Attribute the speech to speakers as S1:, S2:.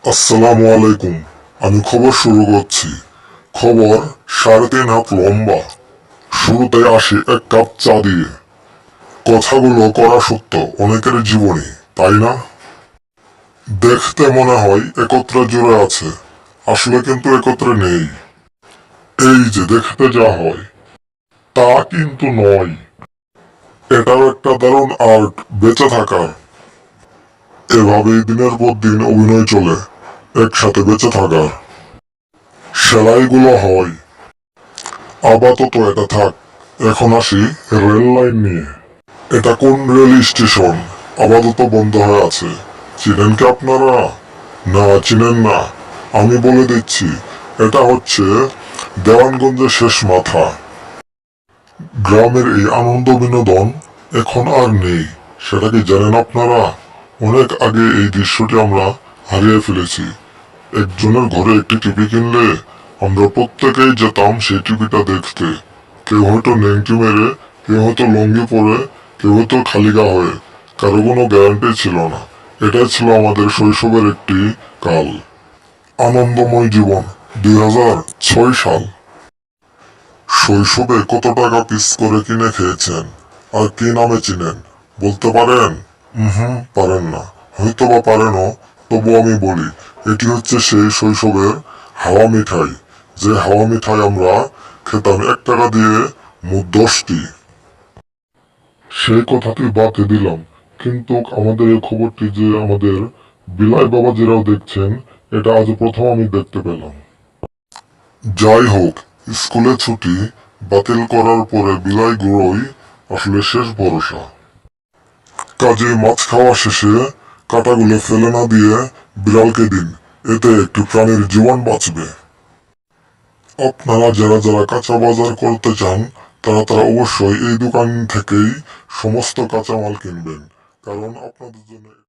S1: আসসালামু আলাইকুম। আমি খবর শুরু করছি। খবর 3.5 হাত লম্বা। শুরুতে আসে এক কাপ চা দিয়ে। কথাগুলো করা সত্য অনেকের জীবনে, তাই না? দেখতে মনে হয় একত্রে জুড়ে আছে, আসলে কিন্তু একত্রে নেই। এই যে দেখতে যা হয় তা কিন্তু নয়। এটাও একটা দারুণ আর্ট, বেঁচে থাকার। এভাবেই দিনের পর দিন অভিনয় চলে, একসাথে বেঁচে থাকার। সেলাইগুলো হয়। আপাতত এটা থাক। এখন আসি রেল লাইন নিয়ে। এটা কোন রেল স্টেশন? আপাতত বন্ধ হয়ে আছে। চিনেন কি আপনারা? না, চিনেন না। আমি বলে দিচ্ছি, এটা হচ্ছে দেওয়ানগঞ্জের শেষ মাথা। গ্রামের এই আনন্দ বিনোদন এখন আর নেই। সেটা কি জানেন আপনারা? অনেক আগে এই দৃশ্যটি আমরা হারিয়ে ফেলেছি। একজনের ঘরে একটি টিভি কিনলে আমরা প্রত্যেকেই যেতাম সেই টিভিটা দেখতে। কেউ হয়তো নেংটি মেরে, কেউ হয়তো লুঙ্গি পরে, কেউ হয়তো খালি গা হয়ে। কারো কোনো গ্যারান্টি ছিল না। এটাই ছিল আমাদের শৈশবের একটি কাল। আনন্দময় জীবন। 2006 সাল। শৈশবে কত টাকা পিস করে কিনে খেয়েছেন? আর কি নামে চিনেন? বলতে পারেন? পারেন না। হয়তো বা পারেনও, তবু আমি বলি, এটি হচ্ছে সেই শৈশবের হাওয়া মিঠাই। যে হাওয়া মিঠাই আমরা খেতাম 1 টাকা দিয়ে মোট 10টি। সেই কথাটি বাদে দিলাম, কিন্তু আমাদের এই খবরটি যে আমাদের বিলাই বাবাজিরাও দেখছেন, এটা আজ প্রথম আমি দেখতে পেলাম। যাই হোক, স্কুলে ছুটি বাতিল করার পরে বিলাই গুঁড়োই আসলে শেষ ভরসা। কাজে মাছ খাওয়া শেষে কাঁটাগুলো ফেলে না দিয়ে বিড়ালকে দিন, এতে একটি প্রাণীর জীবন বাঁচবে। আপনারা যারা যারা কাঁচা বাজার করতে চান, তারা অবশ্যই এই দোকান থেকেই সমস্ত কাঁচামাল কিনবেন, কারণ আপনাদের জন্য